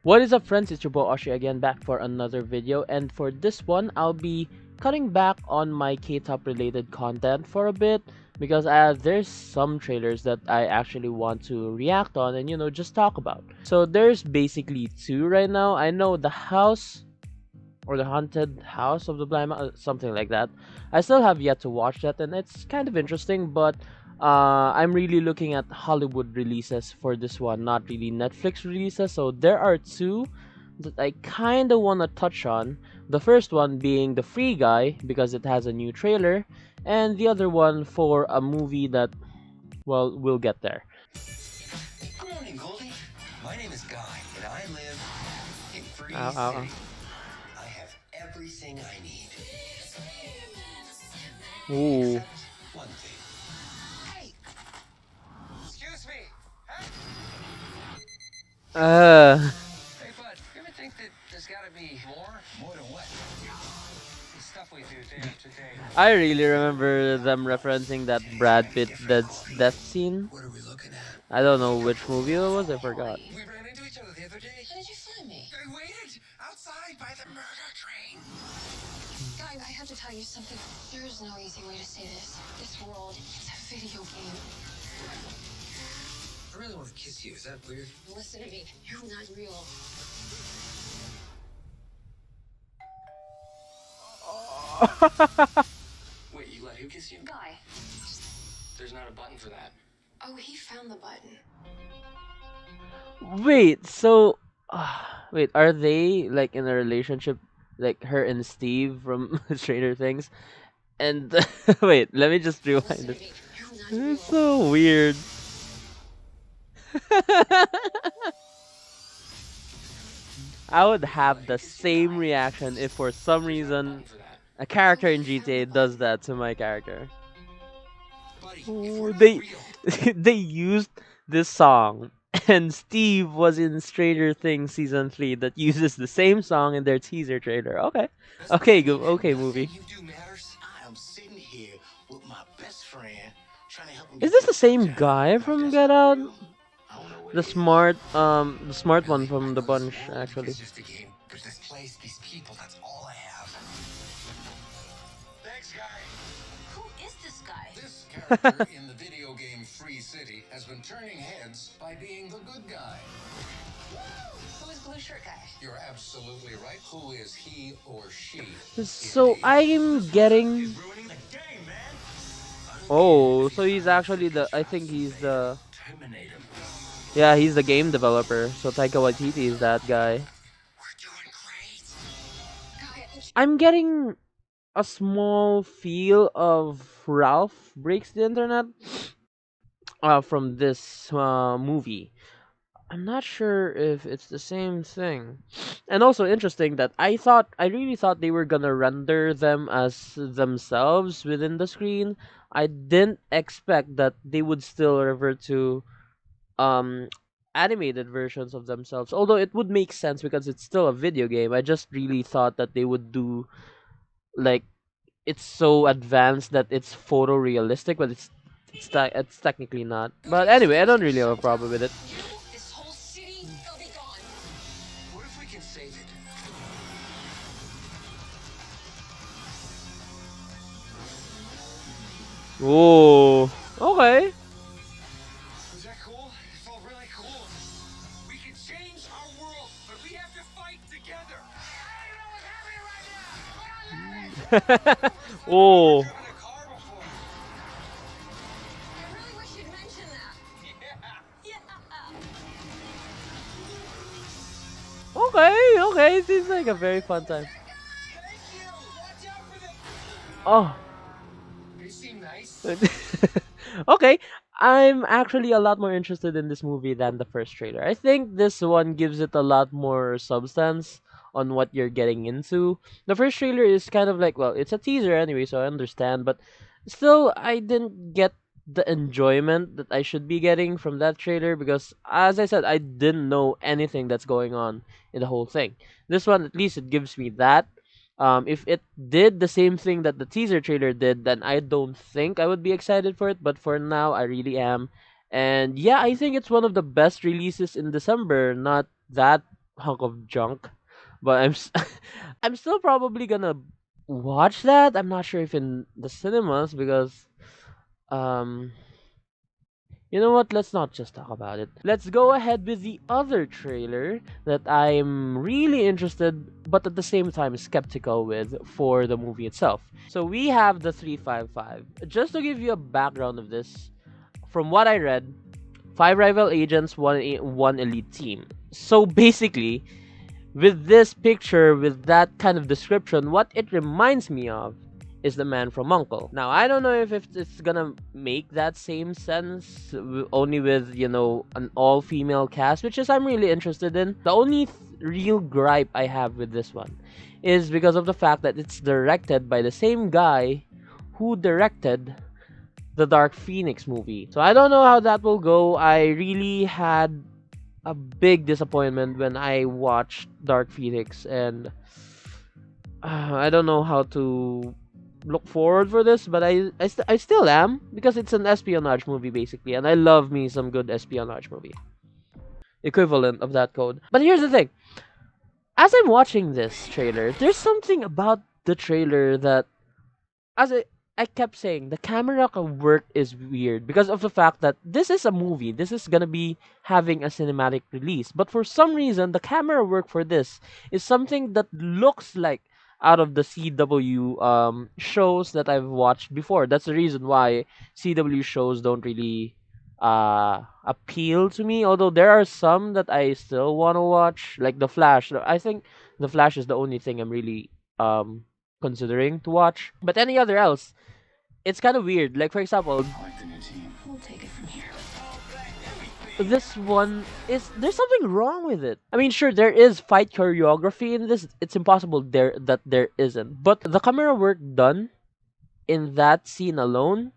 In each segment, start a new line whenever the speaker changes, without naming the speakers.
What is up, friends? It's your boy Oshyy again, back for another video, and for this one I'll be cutting back on my K-pop related content for a bit because there's some trailers that I actually want to react on and just talk about. So there's basically two right now. I know the house or the haunted house of the blind something like that. I still have yet to watch that, and it's kind of interesting, but I'm really looking at Hollywood releases for this one, not really Netflix releases. So there are two that I kind of want to touch on. The first one being The Free Guy because it has a new trailer, and the other one for a movie that, well, we'll get there.
Good morning, Goldie. My name is Guy, and I live in Free
Ow, ow, ow.
City. I have everything I need.
Ooh.
Except one thing. Hey! Excuse me! Hey! Hey, bud, you ever think that there's gotta be more? More than what? The stuff we do day after day.
I really remember them referencing that Brad Pitt death scene.
What are we looking at?
I don't know which movie it was, I forgot.
We ran into each other the other day.
How did you find me?
I waited outside by the murder train.
Guy, I have to tell you something. There is no easy way to say this. This world is a video game.
I really want to kiss you. Is that weird?
Listen to me. You're not real.
Wait, you let who kiss you?
Guy.
There's not a button for that.
Oh, he found the button.
Wait, so wait, are they like in a relationship, like her and Steve from Stranger Things? And wait, let me just rewind
Listen to
this.
me. You're not real.
It's so weird. I would have the same reaction if for some reason
For that.
a character in GTA does that to my character.
Buddy, if
Oh,
we're not
they
real,
they used this song, and Steve was in Stranger Things season 3 that uses the same song in their teaser trailer. Okay, okay, go, okay, movie.
you do matters. I am sitting here with my best friend trying to help him
Is
get
this the
these
same
drugs out.
guy
Now, if
from
that's
Get
not
Out?
real, I don't know what
The
it is.
smart one from the
I know
bunch,
this world
actually.
is just a game, but this place, these people, that's all I have. Thanks, guy.
Who is this guy?
This character in the video game Free City has been turning heads by being the good guy.
Who is blue shirt guy?
You're absolutely right. Who is he or she?
So I'm getting.
Ruining the game, man.
Oh, so he's actually the. I think he's the.
Terminate him.
Yeah, he's the game developer. So Taika Waititi is that guy.
We're doing great.
Guy,
I'm getting a small feel of Ralph Breaks the Internet from this movie. I'm not sure if it's the same thing. And also interesting that I really thought they were gonna render them as themselves within the screen. I didn't expect that they would still revert to um animated versions of themselves. Although it would make sense because it's still a video game. I just really thought that they would do like it's so advanced that it's photorealistic, but it's technically not. But anyway, I don't really have a problem with it.
this whole city will be gone.
What if we can save it?
Oh, okay.
Was that cool? It felt really cool. We can change our world, but we have to fight together. I don't know what's happening right now.
Oh,
Driven a car before.
I really wish you'd mention that.
Yeah.
Yeah.
okay, okay. It seems like a very fun time.
Thank you. Watch out for them.
Oh.
They seem nice.
Okay, I'm actually a lot more interested in this movie than the first trailer. I think this one gives it a lot more substance on what you're getting into. The first trailer is kind of like, well, it's a teaser anyway, so I understand, but still, I didn't get the enjoyment that I should be getting from that trailer because, as I said, I didn't know anything that's going on in the whole thing. This one, at least, it gives me that. If it did the same thing that the teaser trailer did, then I don't think I would be excited for it. But for now, I really am. And yeah, I think it's one of the best releases in December. Not that hunk of junk, but I'm still probably gonna watch that. I'm not sure if in the cinemas because um you know what? Let's not just talk about it. Let's go ahead with the other trailer that I'm really interested but at the same time skeptical with for the movie itself. So we have the 355. Just to give you a background of this, from what I read, 5 rival agents, one elite team. So basically, with this picture, with that kind of description, what it reminds me of is the man from Uncle. Now, I don't know if it's gonna make that same sense, only with, you know, an all-female cast, which is I'm really interested in. The only real gripe I have with this one is because of the fact that it's directed by the same guy who directed the Dark Phoenix movie. So I don't know how that will go. I really had a big disappointment when I watched Dark Phoenix, and I don't know how to look forward for this, but I still am because it's an espionage movie basically, and I love me some good espionage movie equivalent of that code. But here's the thing: as I'm watching this trailer, there's something about the trailer that, as I kept saying, the camera work is weird because of the fact that this is a movie. This is gonna be having a cinematic release, but for some reason, the camera work for this is something that looks like out of the CW shows that I've watched before. That's the reason why CW shows don't really appeal to me. Although there are some that I still want to watch, like The Flash. I think The Flash is the only thing I'm really considering to watch. But any other else, it's kind of weird. Like for example,
I like the new team.
We'll take it from here.
this one is there's something wrong with it. I mean, sure there is fight choreography in this. It's impossible there isn't. But the camera work done in that scene alone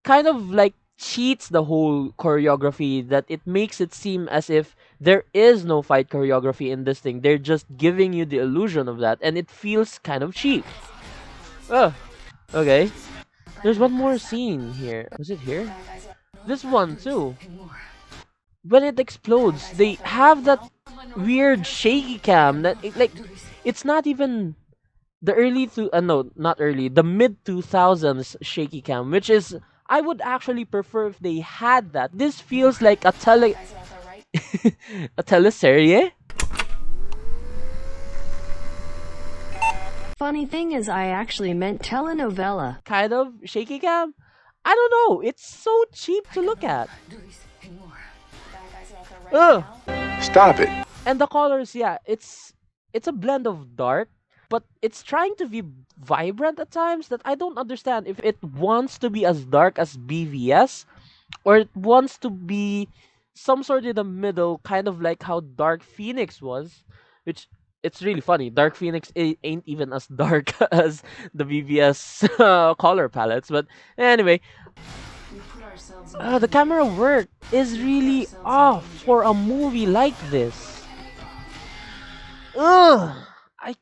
kind of like cheats the whole choreography, that it makes it seem as if there is no fight choreography in this thing. They're just giving you the illusion of that, and it feels kind of cheap. Oh, okay. There's one more scene here. Was it here? This one too. When it explodes, they have that weird shaky cam that like it's not even the no, not early, the mid 2000s shaky cam, which is I would actually prefer if they had that. This feels like a a teleserie.
Funny thing is, I actually meant telenovela.
Kind of shaky cam. I don't know. It's so cheap to look at. Ugh.
Stop it.
And the colors, yeah, it's a blend of dark, but it's trying to be vibrant at times that I don't understand if it wants to be as dark as BVS or it wants to be some sort in the middle, kind of like how Dark Phoenix was, which it's really funny. Dark Phoenix ain't even as dark as the BVS color palettes, but anyway, the camera work is really off for a movie like this. Ugh, I,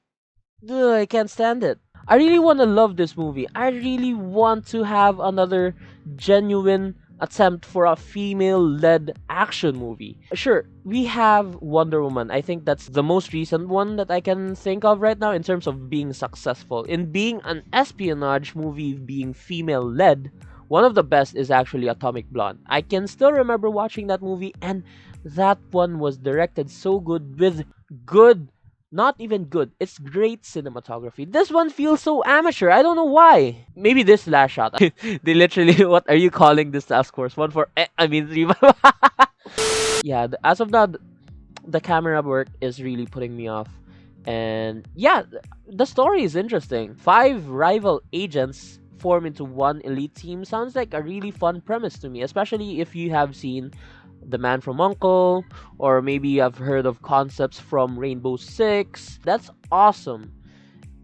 I can't stand it. I really want to love this movie. I really want to have another genuine attempt for a female-led action movie. Sure, we have Wonder Woman. I think that's the most recent one that I can think of right now in terms of being successful. In being an espionage movie being female-led, one of the best is actually Atomic Blonde. I can still remember watching that movie, and that one was directed so good with good, not even good, it's great cinematography. This one feels so amateur. I don't know why. Maybe this last shot. They literally, what are you calling this task force? One for, I mean, three. Yeah, as of now, the camera work is really putting me off. And yeah, the story is interesting. 5 rival agents form into one elite team sounds like a really fun premise to me, especially if you have seen The Man from Uncle, or maybe I've heard of concepts from Rainbow Six. That's awesome.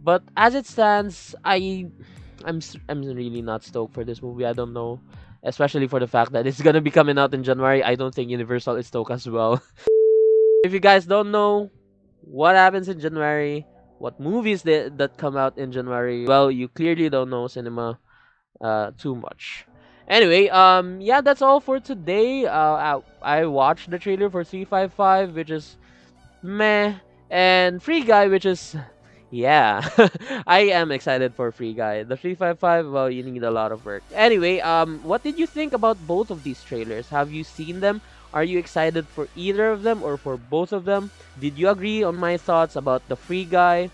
But as it stands, I'm really not stoked for this movie. I don't know, especially for the fact that it's gonna be coming out in January. I don't think Universal is stoked as well. If you guys don't know what happens in January, what movies that come out in January, well, you clearly don't know cinema too much. Anyway, yeah, that's all for today. I watched the trailer for 355, which is meh, and Free Guy, which is yeah, I am excited for Free Guy. The 355, well, you need a lot of work. Anyway, what did you think about both of these trailers? Have you seen them? Are you excited for either of them or for both of them? Did you agree on my thoughts about the Free Guy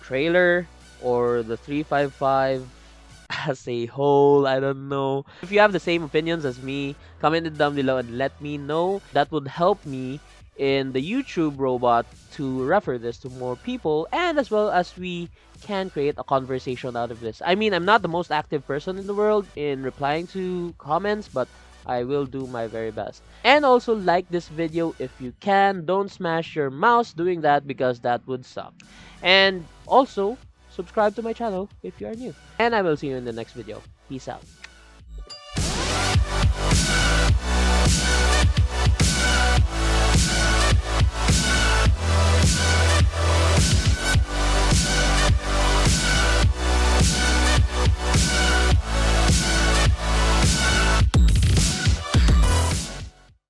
trailer or the 355 as a whole? I don't know. If you have the same opinions as me, comment it down below and let me know. That would help me in the YouTube robot to refer this to more people, and as well as we can create a conversation out of this. I mean, I'm not the most active person in the world in replying to comments, but I will do my very best. And also like this video if you can. Don't smash your mouse doing that because that would suck. And also subscribe to my channel if you are new. And I will see you in the next video. Peace out.